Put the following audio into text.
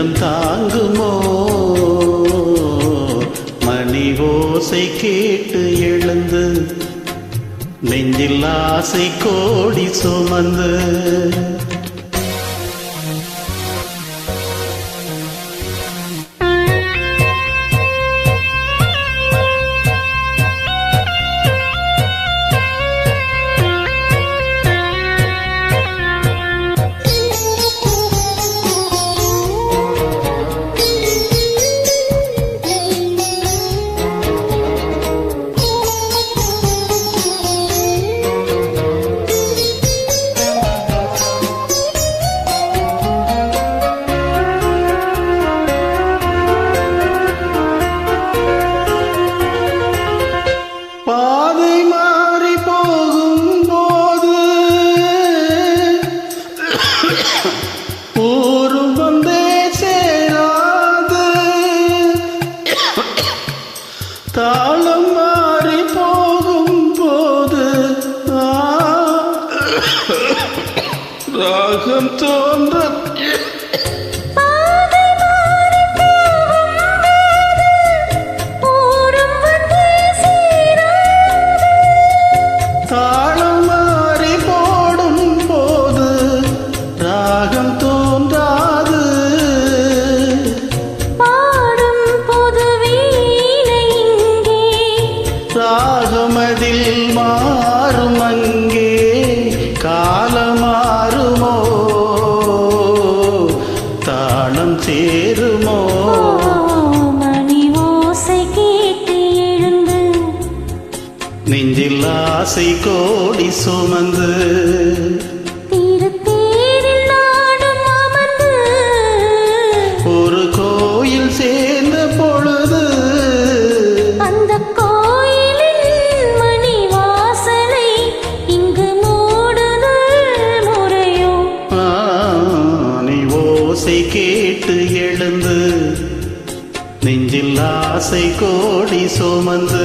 நெஞ்சம் தாங்குமோ மணி ஓசை கேட்டு எழுந்து நெஞ்சில் ஆசை கோடி சுமந்து பாதை மாறி போகும் போது ஊரும் வந்தே சேராது தாளம் மாறி போகும் போது ராகம் தோன்ற தாளம் மாறி போடும் போது ராகம் தோன்றாது பாடும் பொது வீணை இங்கே ராகமதில் மாறும் அங்கே காலம் மாறுமோ தாளம் சேருமோ மணி ஓசை கேட்டு எழுந்து நெஞ்சில் ஆசை கோடி சுமந்து திருத்தேரில் நாடும் அமர்ந்து ஒரு கோயில் சேர்ந்த பொழுது அந்த கோயிலின் மணி வாசலை இங்கு மூடுதல் முறையோ நீ ஓசை கேட்டு எழுந்து நெஞ்சில் ஆசை கோடி சுமந்து